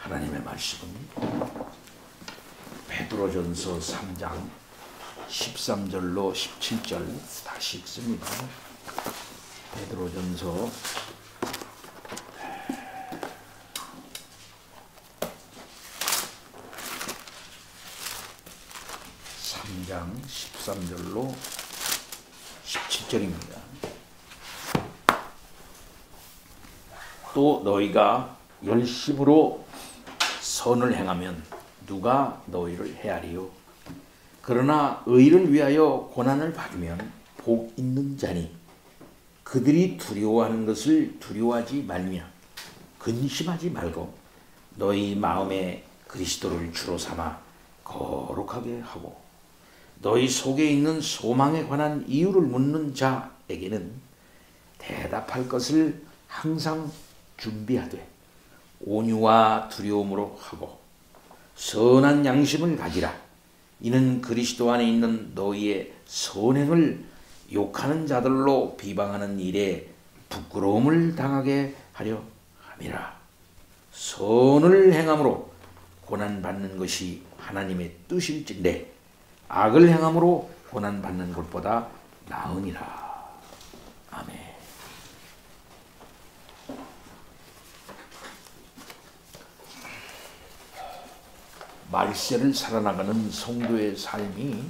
하나님의 말씀은 베드로전서 3장 13절로 17절 다시 읽습니다. 베드로전서 3장 13절로 17절입니다. 또 너희가 열심으로 선을 행하면 누가 너희를 헤아리요? 그러나 의를 위하여 고난을 받으면 복 있는 자니 그들이 두려워하는 것을 두려워하지 말며 근심하지 말고 너희 마음에 그리스도를 주로 삼아 거룩하게 하고 너희 속에 있는 소망에 관한 이유를 묻는 자에게는 대답할 것을 항상 준비하되 온유와 두려움으로 하고 선한 양심을 가지라. 이는 그리스도 안에 있는 너희의 선행을 욕하는 자들로 비방하는 일에 부끄러움을 당하게 하려 함이라. 선을 행함으로 고난받는 것이 하나님의 뜻일진데 악을 행함으로 고난받는 것보다 나으니라. 아멘. 말세를 살아나가는 성도의 삶이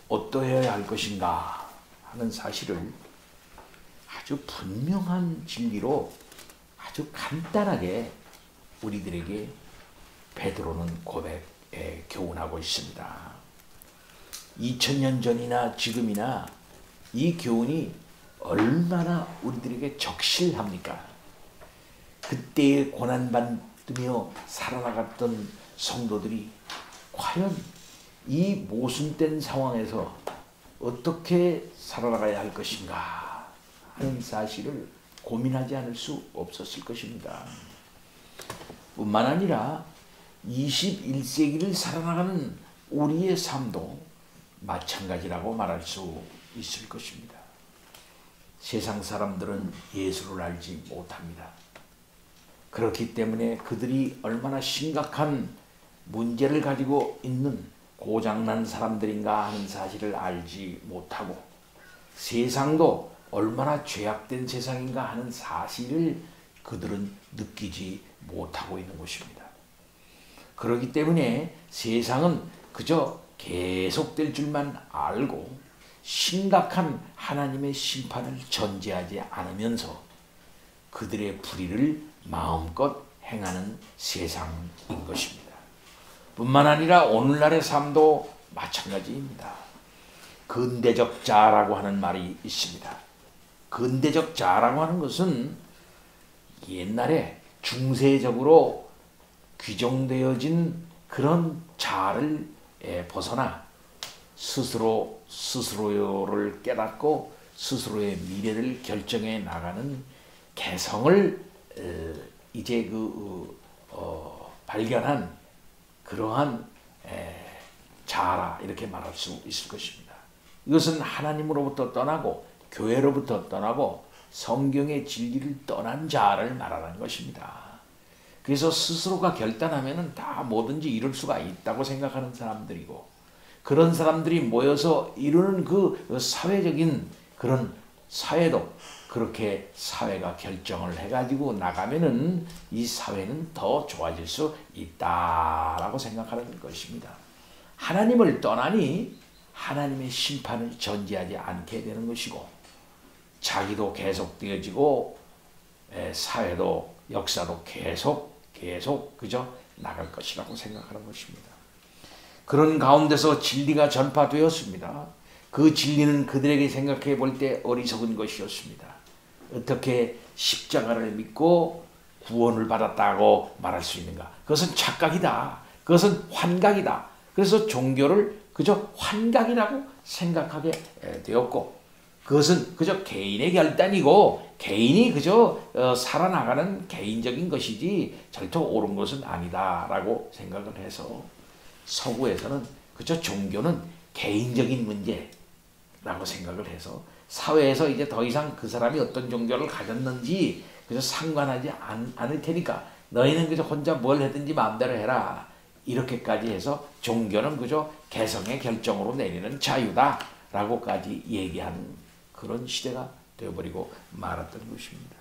어떠해야 할 것인가 하는 사실을 아주 분명한 진리로 아주 간단하게 우리들에게 베드로는 고백에 교훈하고 있습니다. 2000년 전이나 지금이나 이 교훈이 얼마나 우리들에게 적실합니까? 그때의 고난받으며 살아나갔던 성도들이 과연 이 모순된 상황에서 어떻게 살아나가야 할 것인가 하는 사실을 고민하지 않을 수 없었을 것입니다. 뿐만 아니라 21세기를 살아나가는 우리의 삶도 마찬가지라고 말할 수 있을 것입니다. 세상 사람들은 예수를 알지 못합니다. 그렇기 때문에 그들이 얼마나 심각한 문제를 가지고 있는 고장난 사람들인가 하는 사실을 알지 못하고 세상도 얼마나 죄악된 세상인가 하는 사실을 그들은 느끼지 못하고 있는 것입니다. 그렇기 때문에 세상은 그저 계속될 줄만 알고 심각한 하나님의 심판을 전제하지 않으면서 그들의 불의를 마음껏 행하는 세상인 것입니다. 뿐만 아니라 오늘날의 삶도 마찬가지입니다. 근대적 자아라고 하는 말이 있습니다. 근대적 자아라고 하는 것은 옛날에 중세적으로 규정되어진 그런 자아를 벗어나 스스로를 깨닫고 스스로의 미래를 결정해 나가는 개성을 이제 발견한 그러한 자아라 이렇게 말할 수 있을 것입니다. 이것은 하나님으로부터 떠나고 교회로부터 떠나고 성경의 진리를 떠난 자아를 말하는 것입니다. 그래서 스스로가 결단하면 다 뭐든지 이룰 수가 있다고 생각하는 사람들이고 그런 사람들이 모여서 이루는 그 사회적인 그런 사회도 그렇게 사회가 결정을 해가지고 나가면은 이 사회는 더 좋아질 수 있다라고 생각하는 것입니다. 하나님을 떠나니 하나님의 심판을 전제하지 않게 되는 것이고 자기도 계속되어지고 사회도 역사도 계속 그저 나갈 것이라고 생각하는 것입니다. 그런 가운데서 진리가 전파되었습니다. 그 진리는 그들에게 생각해 볼 때 어리석은 것이었습니다. 어떻게 십자가를 믿고 구원을 받았다고 말할 수 있는가? 그것은 착각이다. 그것은 환각이다. 그래서 종교를 그저 환각이라고 생각하게 되었고 그것은 그저 개인의 결단이고 개인이 그저 살아나가는 개인적인 것이지 절대 옳은 것은 아니다라고 생각을 해서 서구에서는 그저 종교는 개인적인 문제라고 생각을 해서 사회에서 이제 더 이상 그 사람이 어떤 종교를 가졌는지 그래서 상관하지 않을 테니까 너희는 그저 혼자 뭘 하든지 마음대로 해라. 이렇게까지 해서 종교는 그저 개성의 결정으로 내리는 자유다라고까지 얘기하는 그런 시대가 되어버리고 말았던 것입니다.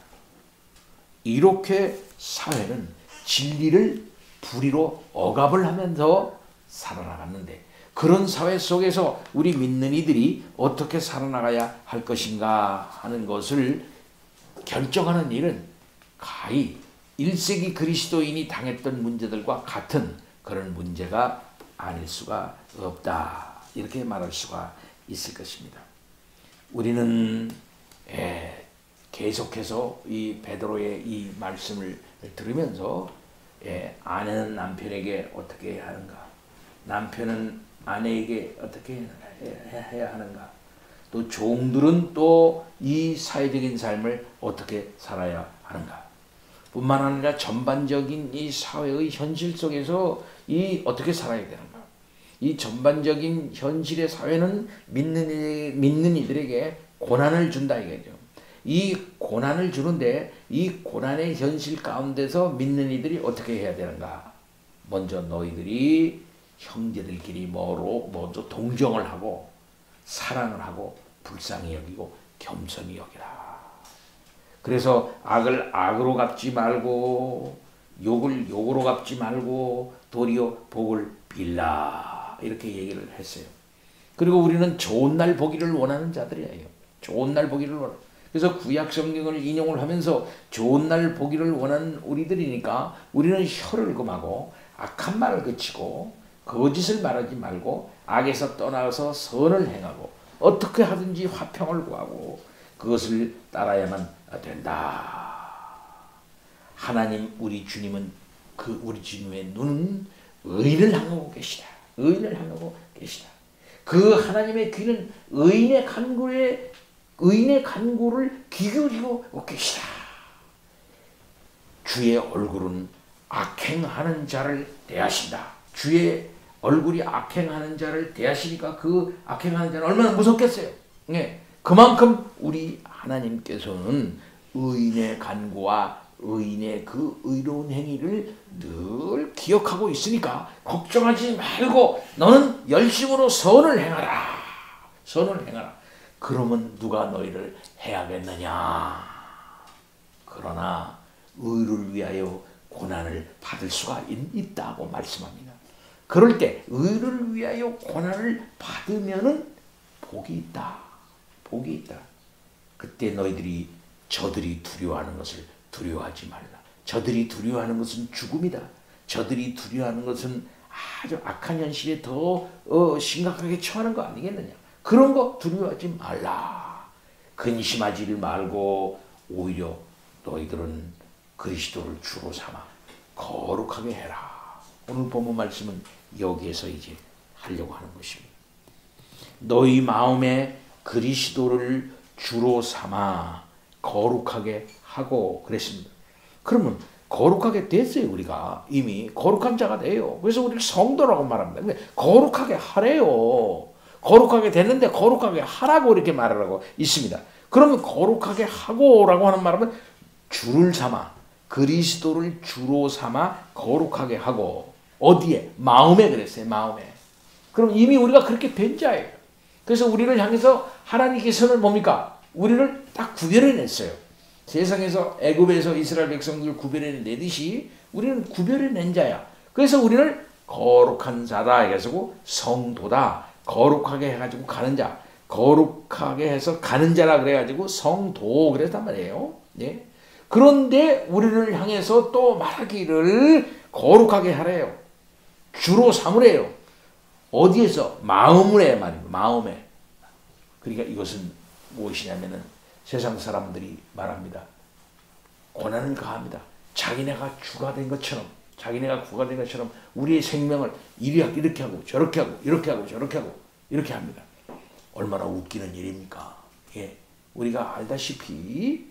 이렇게 사회는 진리를 불의로 억압을 하면서 살아나갔는데 그런 사회 속에서 우리 믿는 이들이 어떻게 살아나가야 할 것인가 하는 것을 결정하는 일은 가히 1세기 그리스도인이 당했던 문제들과 같은 그런 문제가 아닐 수가 없다. 이렇게 말할 수가 있을 것입니다. 우리는 계속해서 이 베드로의 이 말씀을 들으면서 아내는 남편에게 어떻게 해야 하는가, 남편은 아내에게 어떻게 해야 하는가, 또 종들은 또 이 사회적인 삶을 어떻게 살아야 하는가, 뿐만 아니라 전반적인 이 사회의 현실 속에서 이 어떻게 살아야 되는가, 이 전반적인 현실의 사회는 믿는 이들에게 고난을 준다 이거죠. 이 고난을 주는데 이 고난의 현실 가운데서 믿는 이들이 어떻게 해야 되는가? 먼저 너희들이 형제들끼리 먼저 동정을 하고 사랑을 하고 불쌍히 여기고 겸손히 여기라. 그래서 악을 악으로 갚지 말고 욕을 욕으로 갚지 말고 도리어 복을 빌라. 이렇게 얘기를 했어요. 그리고 우리는 좋은 날 보기를 원하는 자들이에요. 좋은 날 보기를 원하는. 그래서 구약 성경을 인용을 하면서 좋은 날 보기를 원하는 우리들이니까 우리는 혀를 금하고 악한 말을 그치고 거짓을 말하지 말고 악에서 떠나서 선을 행하고 어떻게 하든지 화평을 구하고 그것을 따라야만 된다. 하나님 우리 주님은 우리 주님의 눈은 의를 향하고 계시다. 의를 향하고 계시다. 그 하나님의 귀는 의인의 간구를 귀 기울이고 계시다. 주의 얼굴은 악행하는 자를 대하신다. 주의 얼굴이 악행하는 자를 대하시니까 그 악행하는 자는 얼마나 무섭겠어요. 네. 그만큼 우리 하나님께서는 의인의 간구와 의인의 그 의로운 행위를 늘 기억하고 있으니까 걱정하지 말고 너는 열심으로 선을 행하라. 선을 행하라. 그러면 누가 너희를 해야겠느냐. 그러나 의를 위하여 고난을 받을 수가 있다고 말씀합니다. 그럴 때 의를 위하여 고난을 받으면은 복이 있다. 복이 있다. 그때 너희들이 저들이 두려워하는 것을 두려워하지 말라. 저들이 두려워하는 것은 죽음이다. 저들이 두려워하는 것은 아주 악한 현실에 더 심각하게 처하는 거 아니겠느냐. 그런 거 두려워하지 말라. 근심하지를 말고 오히려 너희들은 그리스도를 주로 삼아 거룩하게 해라. 오늘 본문 말씀은 여기에서 이제 하려고 하는 것입니다. 너희 마음에 그리스도를 주로 삼아 거룩하게 하고 그랬습니다. 그러면 거룩하게 됐어요. 우리가 이미 거룩한 자가 돼요. 그래서 우리를 성도라고 말합니다. 근데 거룩하게 하래요. 거룩하게 됐는데 거룩하게 하라고 이렇게 말하라고 있습니다. 그러면 거룩하게 하고라고 하는 말은 주를 삼아 그리스도를 주로 삼아 거룩하게 하고 어디에? 마음에 그랬어요. 마음에. 그럼 이미 우리가 그렇게 된 자예요. 그래서 우리를 향해서 하나님께서는 뭡니까? 우리를 딱 구별해냈어요. 세상에서 애굽에서 이스라엘 백성들을 구별해내듯이 우리는 구별해낸 자야. 그래서 우리를 거룩한 자다 해가지고 성도다. 거룩하게 해가지고 가는 자. 거룩하게 해서 가는 자라 그래가지고 성도 그랬단 말이에요. 예. 그런데 우리를 향해서 또 말하기를 거룩하게 하래요. 주로 삼으래요. 어디에서? 마음에 말이에요. 마음에. 그러니까 이것은 무엇이냐면은 세상 사람들이 말합니다. 고난은 가합니다. 자기네가 주가 된 것처럼, 자기네가 구가 된 것처럼 우리의 생명을 이렇게 하고 저렇게 하고 이렇게 하고 저렇게 하고 이렇게 합니다. 얼마나 웃기는 일입니까? 예, 우리가 알다시피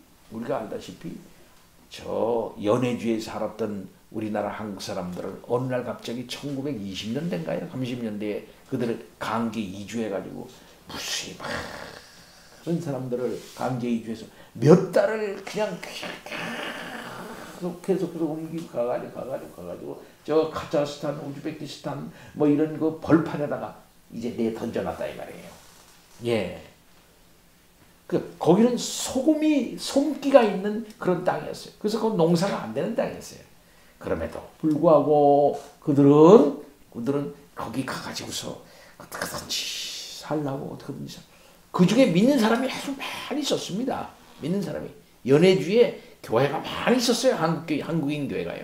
저 연해주에 살았던 우리나라 한국 사람들은 어느 날 갑자기 1920년대인가요? 30년대에 그들을 강제 이주해가지고 무수히 많은 사람들을 강제 이주해서 몇 달을 그냥 계속해서 옮기고 가가지고 저 카자흐스탄, 우즈베키스탄 뭐 이런 그 벌판에다가 이제 내 던져놨다 이 말이에요. 예. 거기는 솜기가 있는 그런 땅이었어요. 그래서 그 농사가 안 되는 땅이었어요. 그럼에도 불구하고 그들은 거기 가가지고서 어떻게든지 살라고 어떻게든지 그 중에 믿는 사람이 아주 많이 있었습니다. 믿는 사람이 연해주에 교회가 많이 있었어요. 한국인 교회가요.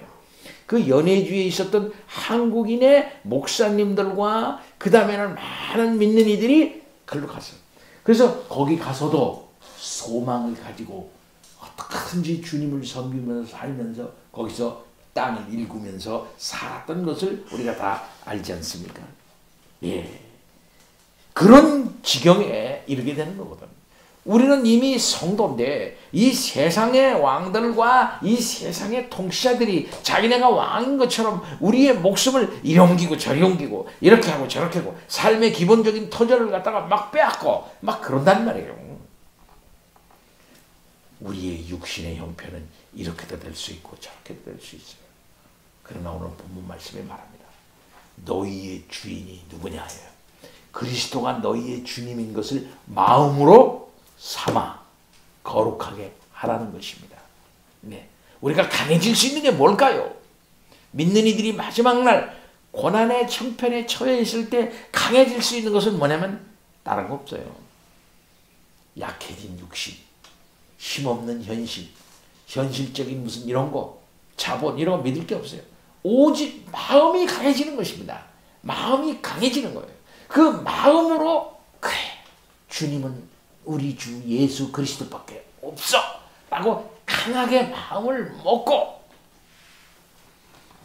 그 연해주에 있었던 한국인의 목사님들과 그 다음에는 많은 믿는 이들이 글로 갔어요. 그래서 거기 가서도 소망을 가지고 어떻게든지 주님을 섬기면서 살면서 거기서 땅을 일구면서 살았던 것을 우리가 다 알지 않습니까? 예. 그런 지경에 이르게 되는 거거든. 우리는 이미 성도인데 이 세상의 왕들과 이 세상의 통치자들이 자기네가 왕인 것처럼 우리의 목숨을 이리 옮기고 저리 옮기고 이렇게 하고 저렇게 하고 삶의 기본적인 터전을 갖다가 막 빼앗고 막 그런단 말이에요. 우리의 육신의 형편은 이렇게도 될 수 있고 저렇게도 될 수 있어요. 그러나 오늘 본문 말씀에 말합니다. 너희의 주인이 누구냐 해요. 그리스도가 너희의 주님인 것을 마음으로 삼아 거룩하게 하라는 것입니다. 네. 우리가 강해질 수 있는 게 뭘까요? 믿는 이들이 마지막 날 고난의 형편에 처해 있을 때 강해질 수 있는 것은 뭐냐면 다른 거 없어요. 약해진 육신, 힘없는 현실, 현실적인 무슨 이런 거, 자본 이런 거 믿을 게 없어요. 오직 마음이 강해지는 것입니다. 마음이 강해지는 거예요. 그 마음으로 그래 주님은 우리 주 예수 그리스도밖에 없어 라고 강하게 마음을 먹고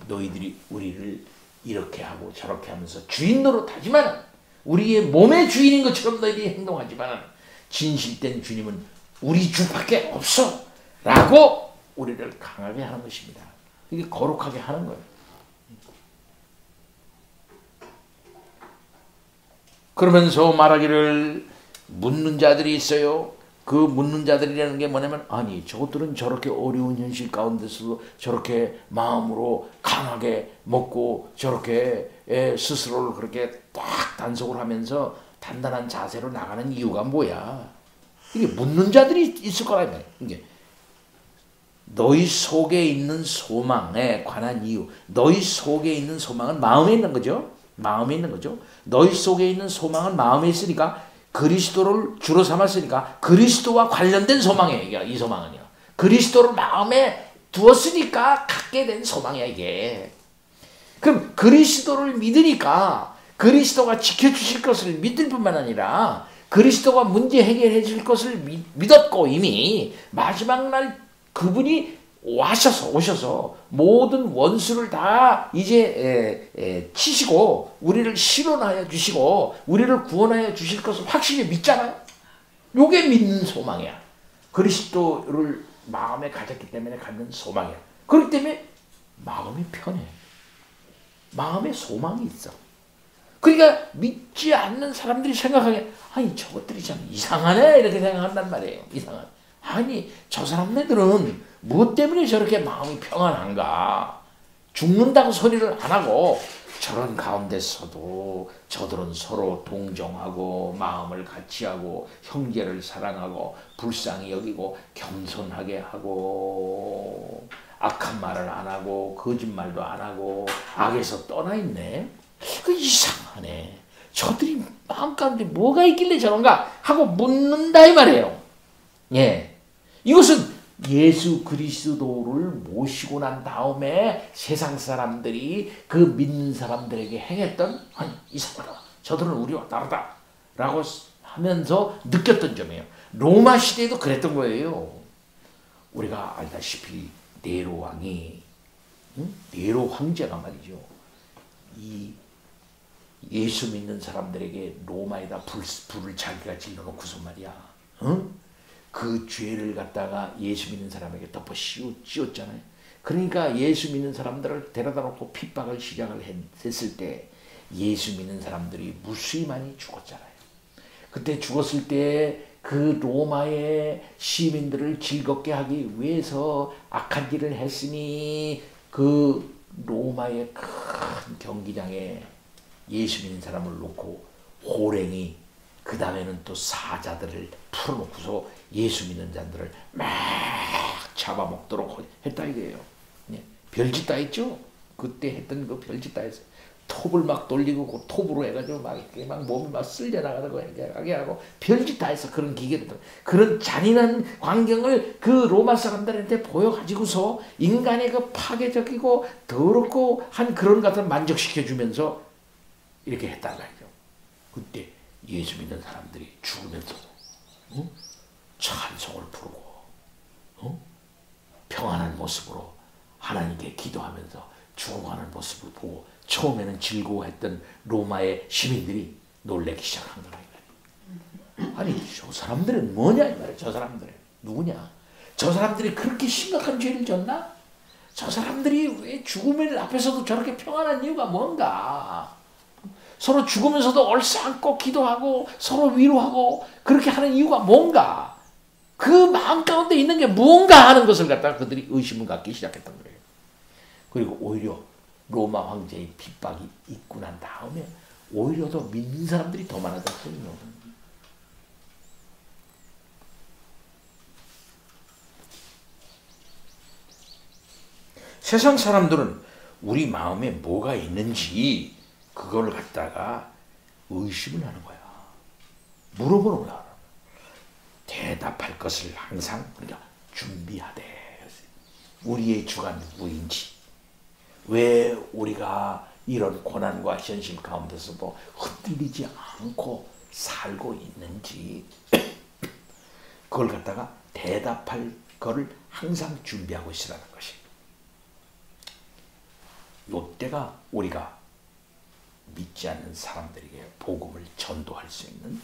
너희들이 우리를 이렇게 하고 저렇게 하면서 주인 노릇하지만 우리의 몸의 주인인 것처럼 너희들이 행동하지만 진실된 주님은 우리 주밖에 없어 라고 우리를 강하게 하는 것입니다. 이게 거룩하게 하는 거예요. 그러면서 말하기를 묻는 자들이 있어요. 그 묻는 자들이라는 게 뭐냐면 아니 저것들은 저렇게 어려운 현실 가운데서도 저렇게 마음으로 강하게 먹고 저렇게 스스로를 그렇게 딱 단속을 하면서 단단한 자세로 나가는 이유가 뭐야? 이게 묻는 자들이 있을 거라며. 이게 너희 속에 있는 소망에 관한 이유. 너희 속에 있는 소망은 마음에 있는 거죠. 마음에 있는 거죠. 너희 속에 있는 소망은 마음에 있으니까 그리스도를 주로 삼았으니까 그리스도와 관련된 소망이에요. 이 소망은요. 그리스도를 마음에 두었으니까 갖게 된 소망이야 이게. 그럼 그리스도를 믿으니까 그리스도가 지켜주실 것을 믿을 뿐만 아니라 그리스도가 문제 해결해 줄 것을 믿었고 이미 마지막 날 그분이 오셔서 모든 원수를 다 이제 치시고 우리를 실현하여 주시고 우리를 구원하여 주실 것을 확실히 믿잖아요. 요게 믿는 소망이야. 그리스도를 마음에 가졌기 때문에 갖는 소망이야. 그렇기 때문에 마음이 편해. 마음에 소망이 있어. 그러니까 믿지 않는 사람들이 생각하기에 아니 저것들이 참 이상하네 이렇게 생각한단 말이에요. 이상한. 아니 저 사람네들은 무엇 때문에 저렇게 마음이 평안한가? 죽는다고 소리를 안 하고 저런 가운데서도 저들은 서로 동정하고 마음을 같이 하고 형제를 사랑하고 불쌍히 여기고 겸손하게 하고 악한 말을 안 하고 거짓말도 안 하고 악에서 떠나 있네. 그 이상하네. 저들이 마음 가운데 뭐가 있길래 저런가 하고 묻는다 이 말이에요. 예, 이것은 예수 그리스도를 모시고 난 다음에 세상 사람들이 그 믿는 사람들에게 행했던 아니 이상하다. 저들은 우리와 다르다 라고 하면서 느꼈던 점이에요. 로마 시대에도 그랬던 거예요. 우리가 알다시피 네로 왕이 네로 황제가 말이죠. 이 예수 믿는 사람들에게 로마에다 불을 자기가 질러놓고서 말이야. 그 죄를 갖다가 예수 믿는 사람에게 덮어 씌웠잖아요. 그러니까 예수 믿는 사람들을 데려다 놓고 핍박을 시작을 했을 때 예수 믿는 사람들이 무수히 많이 죽었잖아요. 그때 죽었을 때 그 로마의 시민들을 즐겁게 하기 위해서 악한 일을 했으니 그 로마의 큰 경기장에 예수 믿는 사람을 놓고 호랭이 그 다음에는 또 사자들을 풀어놓고서 예수 믿는 자들을 막 잡아먹도록 했다 이거예요. 네. 별짓 다 했죠. 그때 했던 그 별짓 다 했어요. 톱을 막 돌리고 그 톱으로 해가지고 막 이렇게 막 몸이 막 쓸려 나가는 거 이렇게 하고 별짓 다 했어. 그런 기계를 그런 잔인한 광경을 그 로마 사람들한테 보여가지고서 인간의 그 파괴적이고 더럽고 한 그런 것을 만족시켜 주면서 이렇게 했단 말이죠. 그때 예수 믿는 사람들이 죽으면서도 찬송을 부르고 평안한 모습으로 하나님께 기도하면서 죽어가는 모습을 보고 처음에는 즐거워했던 로마의 시민들이 놀라기 시작한 거예요. 아니 저 사람들은 뭐냐 이 말이에요. 저 사람들은 누구냐? 저 사람들이 그렇게 심각한 죄를 졌나? 저 사람들이 왜 죽음을 앞에서도 저렇게 평안한 이유가 뭔가? 서로 죽으면서도 얼싸안고 기도하고 서로 위로하고 그렇게 하는 이유가 뭔가? 그 마음 가운데 있는 게 무언가 하는 것을 갖다가 그들이 의심을 갖기 시작했던 거예요. 그리고 오히려 로마 황제의 핍박이 있고 난 다음에 오히려 더 믿는 사람들이 더 많아졌어요. 세상 사람들은 우리 마음에 뭐가 있는지 그걸 갖다가 의심을 하는 거야. 물어보는 거야. 대답할 것을 항상 그러니까 준비하되 우리의 주가 누구인지 왜 우리가 이런 고난과 현실 가운데서도 흔들리지 않고 살고 있는지 그걸 갖다가 대답할 거를 항상 준비하고 있으라는 것이. 이때가 우리가 믿지 않는 사람들에게 복음을 전도할 수 있는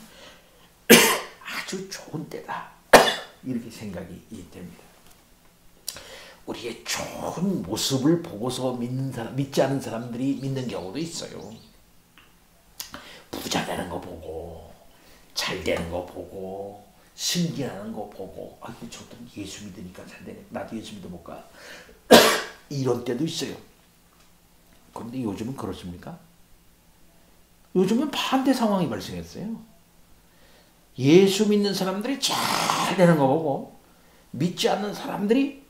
아주 좋은 때다. 이렇게 생각이 됩니다. 우리의 좋은 모습을 보고서 믿지 않은 사람들이 믿는 경우도 있어요. 부자 되는 거 보고, 잘 되는 거 보고, 승진하는 거 보고, 아이고 저도 예수 믿으니까 잘 되네. 나도 예수 믿어볼까? 이런 때도 있어요. 그런데 요즘은 그렇습니까? 요즘은 반대 상황이 발생했어요. 예수 믿는 사람들이 잘 되는 거 보고 믿지 않는 사람들이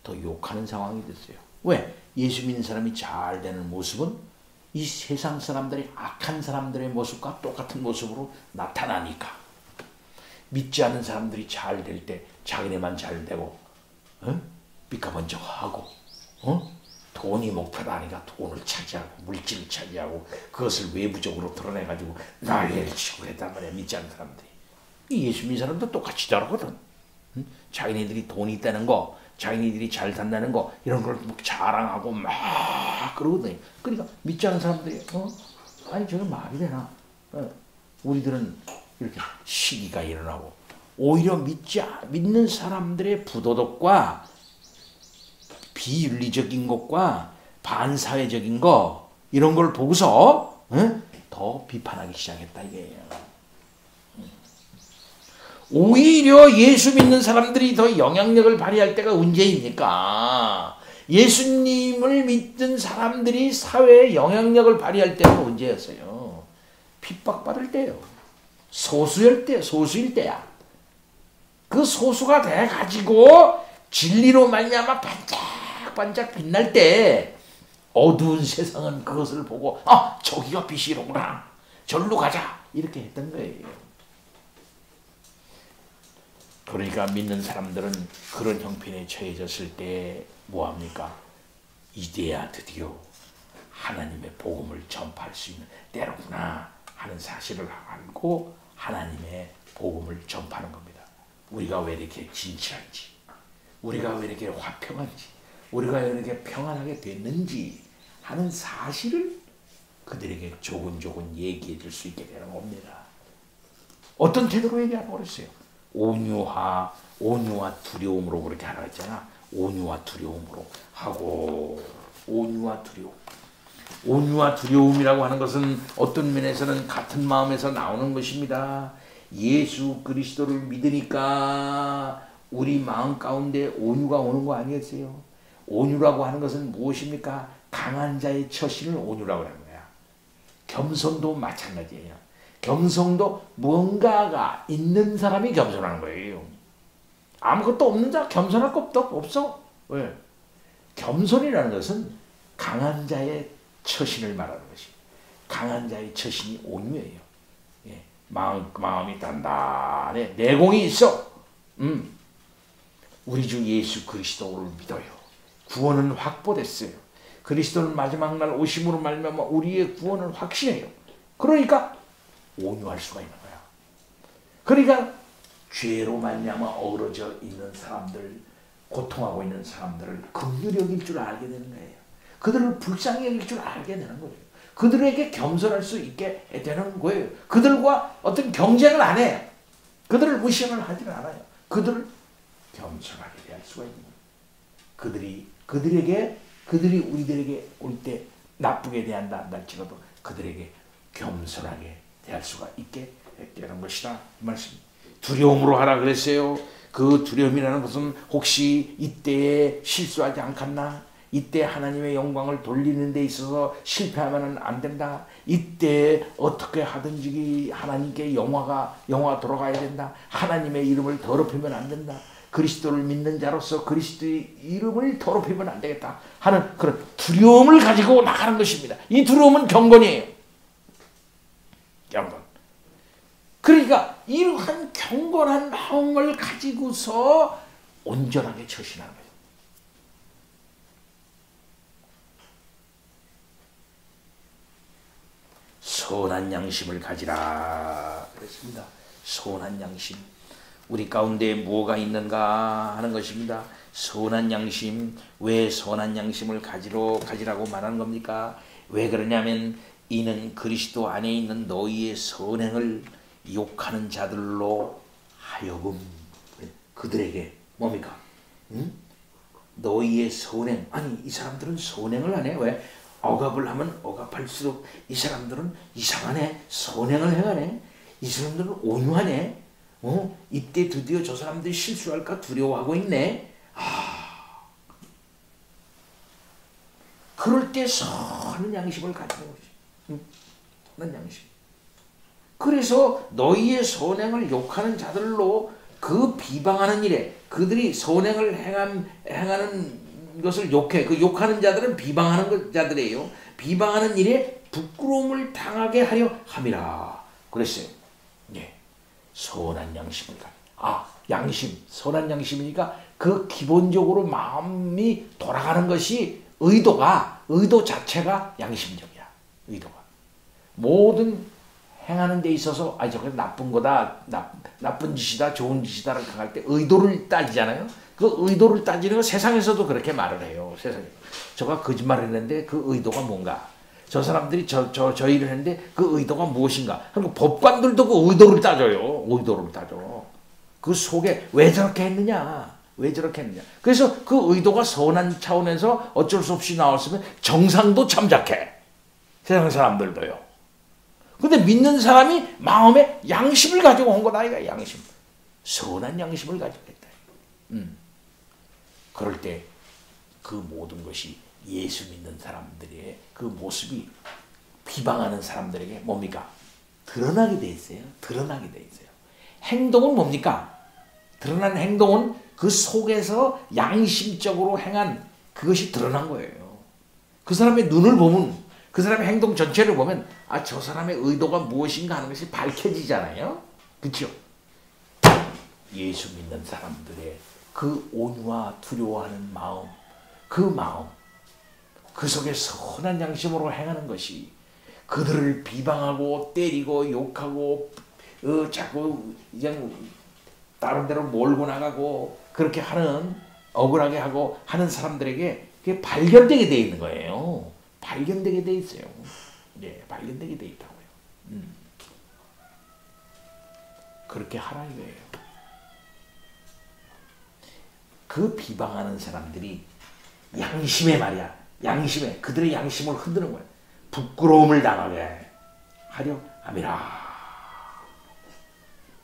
더 욕하는 상황이 됐어요. 왜? 예수 믿는 사람이 잘 되는 모습은 이 세상 사람들이 악한 사람들의 모습과 똑같은 모습으로 나타나니까. 믿지 않는 사람들이 잘 될 때 자기네만 잘 되고 삐까번쩍하고 돈이 목표다 하니까 돈을 차지하고 물질을 차지하고 그것을 외부적으로 드러내가지고 난리를 치고 했단 말이야. 믿지 않는 사람들이. 예수 믿는 사람도 똑같이 저러거든. 자기네들이 돈이 있다는 거, 자기네들이 잘 산다는 거 이런 걸 자랑하고 막 그러거든요. 그러니까 믿지 않는 사람들이 아니 저게 말이 되나? 우리들은 이렇게 시기가 일어나고 오히려 믿는 사람들의 부도덕과 비윤리적인 것과 반사회적인 거 이런 걸 보고서 더 비판하기 시작했다 이게요. 오히려 예수 믿는 사람들이 더 영향력을 발휘할 때가 언제입니까? 예수님을 믿는 사람들이 사회에 영향력을 발휘할 때가 언제였어요? 핍박받을 때요. 소수일 때야. 그 소수가 돼가지고 진리로 말미암아 반짝반짝 빛날 때 어두운 세상은 그것을 보고 저기가 빛이로구나. 절로 가자. 이렇게 했던 거예요. 그러니까 믿는 사람들은 그런 형편에 처해졌을 때 뭐합니까? 이제야 드디어 하나님의 복음을 전파할 수 있는 때로구나 하는 사실을 알고 하나님의 복음을 전파하는 겁니다. 우리가 왜 이렇게 진실한지, 우리가 왜 이렇게 화평한지, 우리가 왜 이렇게 평안하게 됐는지 하는 사실을 그들에게 조근조근 얘기해 줄 수 있게 되는 겁니다. 어떤 태도로 얘기하라고 그랬어요? 온유와 두려움으로 그렇게 하라 했잖아. 온유와 두려움으로 하고, 온유와 두려움이라고 하는 것은 어떤 면에서는 같은 마음에서 나오는 것입니다. 예수 그리스도를 믿으니까 우리 마음 가운데 온유가 오는 거 아니겠어요? 온유라고 하는 것은 무엇입니까? 강한 자의 처신을 온유라고 하는 거야. 겸손도 마찬가지예요. 겸손도 뭔가가 있는 사람이 겸손하는 거예요. 아무것도 없는 자 겸손할 것도 없어. 왜? 겸손이라는 것은 강한 자의 처신을 말하는 것이. 강한 자의 처신이 온유예요. 예. 마음이 단단해. 내공이 있어. 우리 주 예수 그리스도를 믿어요. 구원은 확보됐어요. 그리스도는 마지막 날 오심으로 말미암아 우리의 구원은 확신해요. 그러니까 온유할 수가 있는 거야. 그러니까 죄로 말미암아 어우러져 있는 사람들, 고통하고 있는 사람들을 긍휼히 여길 줄 알게 되는 거예요. 그들을 불쌍히 여길 줄 알게 되는 거예요. 그들에게 겸손할 수 있게 되는 거예요. 그들과 어떤 경쟁을 안 해요. 그들을 무시를 하지는 않아요. 그들을 겸손하게 대할 수가 있는 거예요. 그들이 우리들에게 올 때 나쁘게 대한다 할지라도 그들에게 겸손하게 대할 수가 있게 되는 것이다. 이 말씀. 두려움으로 하라 그랬어요. 그 두려움이라는 것은 혹시 이때에 실수하지 않겠나? 이때 하나님의 영광을 돌리는 데 있어서 실패하면 안 된다. 이때 어떻게 하든지 하나님께 영화가 돌아가야 된다. 하나님의 이름을 더럽히면 안 된다. 그리스도를 믿는 자로서 그리스도의 이름을 더럽히면 안 되겠다 하는 그런 두려움을 가지고 나가는 것입니다. 이 두려움은 경건이에요. 경건. 그러니까 이러한 경건한 마음을 가지고서 온전하게 처신하는 거예요. 선한 양심을 가지라 그랬습니다. 선한 양심. 우리 가운데 무엇가 있는가 하는 것입니다. 선한 양심. 왜 선한 양심을 가지라고 말하는 겁니까? 왜 그러냐면 이는 그리스도 안에 있는 너희의 선행을 욕하는 자들로 하여금 그들에게 뭡니까? 너희의 선행. 아니 이 사람들은 선행을 안 해. 왜? 억압을 하면 억압할수록 이 사람들은 이상하네. 선행을 행하네. 이 사람들은 온유하네. 이때 드디어 저 사람들이 실수할까 두려워하고 있네. 그럴 때 선한 양심을 가지는 것이. 선한 양심. 그래서 너희의 선행을 욕하는 자들로 그 비방하는 일에 그들이 선행을 행하는 것을 욕해. 그 욕하는 자들은 비방하는 자들이에요. 비방하는 일에 부끄러움을 당하게 하려 함이라 그랬어요. 예. 선한 양심을 양심. 선한 양심이니까 그 기본적으로 마음이 돌아가는 것이 의도 자체가 양심적이야. 의도가. 모든 행하는 데 있어서 저게 나쁜 거다, 나쁜 짓이다, 좋은 짓이다라고 생각할 때 의도를 따지잖아요. 그 의도를 따지는 거 세상에서도 그렇게 말을 해요. 세상에. 저가 거짓말을 했는데 그 의도가 뭔가. 저 사람들이 저 일을 했는데 그 의도가 무엇인가. 그리고 법관들도 그 의도를 따져요. 의도를 따져. 그 속에 왜 저렇게 했느냐. 왜 저렇게 했느냐. 그래서 그 의도가 선한 차원에서 어쩔 수 없이 나왔으면 정상도 참작해. 세상 사람들도요. 근데 믿는 사람이 마음에 양심을 가지고 온 거다. 이거 양심. 선한 양심을 가지고 있다. 그럴 때 그 모든 것이 예수 믿는 사람들의 그 모습이 비방하는 사람들에게 뭡니까? 드러나게 돼 있어요. 드러나게 돼 있어요. 행동은 뭡니까? 드러난 행동은 그 속에서 양심적으로 행한 그것이 드러난 거예요. 그 사람의 눈을 보면, 그 사람의 행동 전체를 보면 저 사람의 의도가 무엇인가 하는 것이 밝혀지잖아요. 그렇죠? 예수 믿는 사람들의 그 온유와 두려워하는 마음, 그 속에 선한 양심으로 행하는 것이 그들을 비방하고 때리고 욕하고 자꾸 그냥 다른 데로 몰고 나가고 그렇게 하는, 억울하게 하고 하는 사람들에게 그게 발견되게 돼 있는 거예요. 발견되게 돼 있어요. 네, 발견되게 돼 있다고요. 그렇게 하라 이거예요. 그 비방하는 사람들이 양심에 말이야. 양심에, 그들의 양심을 흔드는 거야. 부끄러움을 당하게 하려 함이라.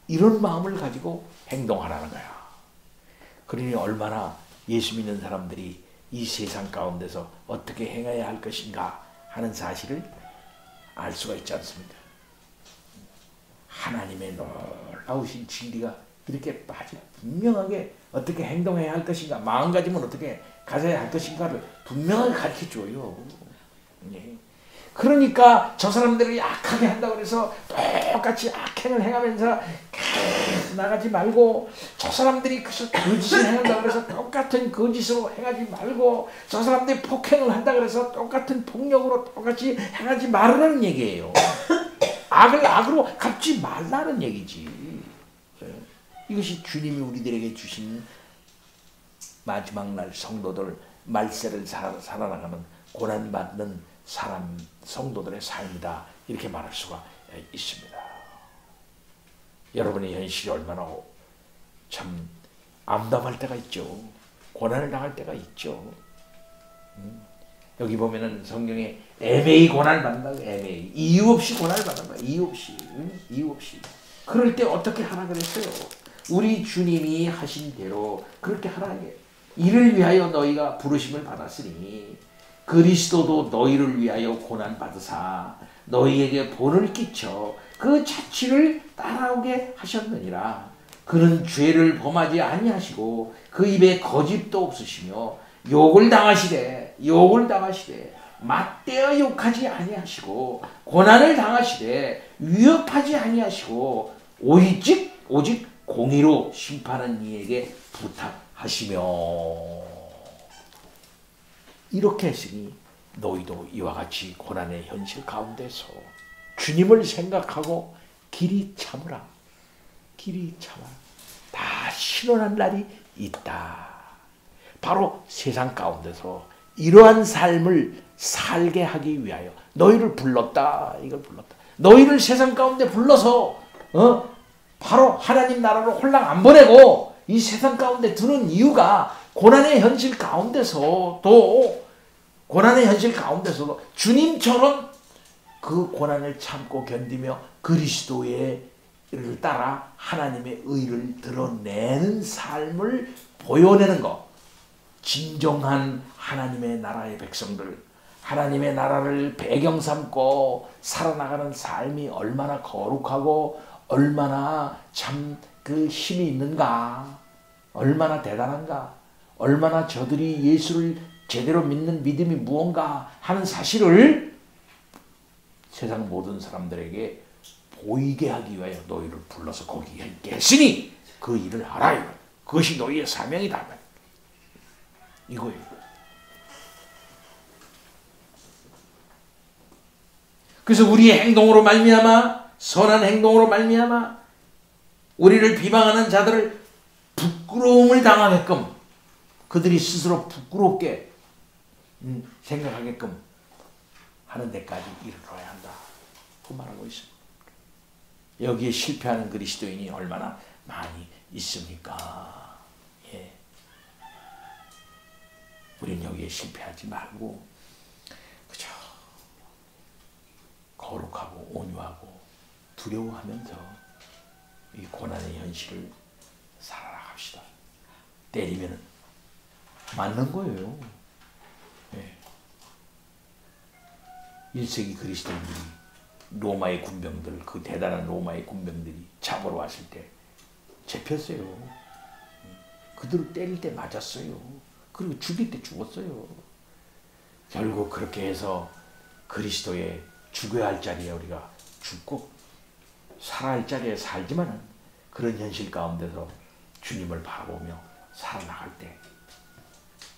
이런 마음을 가지고 행동하라는 거야. 그러니 얼마나 예수 믿는 사람들이 이 세상 가운데서 어떻게 행해야 할 것인가 하는 사실을 알 수가 있지 않습니까? 하나님의 놀라우신 진리가 이렇게 아주 분명하게 어떻게 행동해야 할 것인가, 마음가짐은 어떻게 가져야 할 것인가를 분명하게 가르쳐줘요. 네. 그러니까 저 사람들이 악하게 한다고 해서 똑같이 악행을 행하면서 나가지 말고, 저 사람들이 거짓을 행한다고 해서 똑같은 거짓으로 행하지 말고, 저 사람들이 폭행을 한다고 해서 똑같은 폭력으로 똑같이 행하지 말라는 얘기예요. 악을 악으로 갚지 말라는 얘기지. 이것이 주님이 우리들에게 주신 마지막 날 성도들 말세를 살아나가는 고난받는 사람 성도들의 삶이다, 이렇게 말할 수가 있습니다. 여러분의 현실이 얼마나 참 암담할 때가 있죠. 고난을 당할 때가 있죠. 여기 보면은 성경에 애매히 고난을 받는다고, 애매히 이유 없이 고난을 받는 거야. 이유 없이. 이유 없이. 그럴 때 어떻게 하라 그랬어요? 우리 주님이 하신 대로 그렇게 하라. 이를 위하여 너희가 부르심을 받았으니 그리스도도 너희를 위하여 고난 받으사 너희에게 본을 끼쳐 그 자취를 따라오게 하셨느니라. 그는 죄를 범하지 아니하시고 그 입에 거짓도 없으시며 욕을 당하시되 맞대어 욕하지 아니하시고 고난을 당하시되 위협하지 아니하시고 오직 공의로 심판한 이에게 부탁하시며, 이렇게 했으니 너희도 이와 같이 고난의 현실 가운데서 주님을 생각하고 길이 참으라. 길이 참아. 다 신원한 날이 있다. 바로 세상 가운데서 이러한 삶을 살게 하기 위하여 너희를 불렀다. 이걸 불렀다. 너희를 세상 가운데 불러서 바로 하나님 나라로 홀랑 안 보내고 이 세상 가운데 두는 이유가 고난의 현실 가운데서도 주님처럼 그 고난을 참고 견디며 그리스도의 를 따라 하나님의 의를 드러내는 삶을 보여내는 것. 진정한 하나님의 나라의 백성들, 하나님의 나라를 배경 삼고 살아나가는 삶이 얼마나 거룩하고 얼마나 참 그 힘이 있는가, 얼마나 대단한가, 얼마나 저들이 예수를 제대로 믿는 믿음이 무언가 하는 사실을 세상 모든 사람들에게 보이게 하기 위하여 너희를 불러서 거기에 있게 했으니 그 일을 하라. 그것이 너희의 사명이다. 이거예요. 그래서 우리의 행동으로 말미암아, 선한 행동으로 말미암아 우리를 비방하는 자들을 부끄러움을 당하게끔, 그들이 스스로 부끄럽게 생각하게끔 하는 데까지 이르러야 한다. 그 말하고 있습니다. 여기에 실패하는 그리스도인이 얼마나 많이 있습니까? 예. 우린 여기에 실패하지 말고 그저 거룩하고 온유하고 두려워하면서 이 고난의 현실을 살아갑시다. 때리면 맞는 거예요. 예. 1세기 그리스도인들이 로마의 군병들, 그 대단한 로마의 군병들이 잡으러 왔을 때 잡혔어요. 그들을 때릴 때 맞았어요. 그리고 죽일 때 죽었어요. 결국 그렇게 해서 그리스도의 죽어야 할 자리에 우리가 죽고 살아야 할 자리에 살지만은 그런 현실 가운데서 주님을 바라보며 살아나갈 때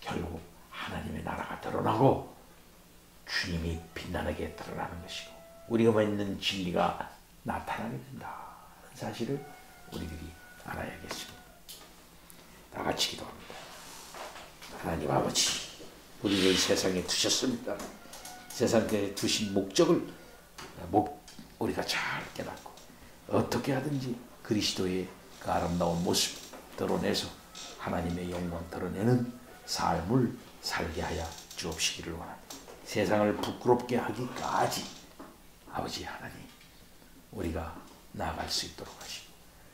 결국 하나님의 나라가 드러나고 주님이 빛나게 드러나는 것이고 우리가 믿는 진리가 나타나게 된다. 사실을 우리들이 알아야겠습니다. 다 같이 기도합니다. 하나님 아버지, 우리를 세상에 두셨습니다. 세상에 두신 목적을 우리가 잘 깨닫고 어떻게 하든지 그리스도의 그 아름다운 모습 드러내서 하나님의 영광 드러내는 삶을 살게 하여 주옵시기를 원합니다. 세상을 부끄럽게 하기까지 아버지 하나님 우리가 나아갈 수 있도록 하시고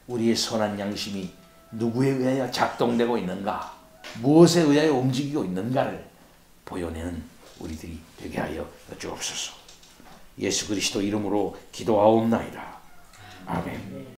우리의 선한 양심이 누구에 의하여 작동되고 있는가, 무엇에 의하여 움직이고 있는가를 보여내는 우리들이 되게 하여 주옵소서. 예수 그리스도 이름으로 기도하옵나이다. 아멘.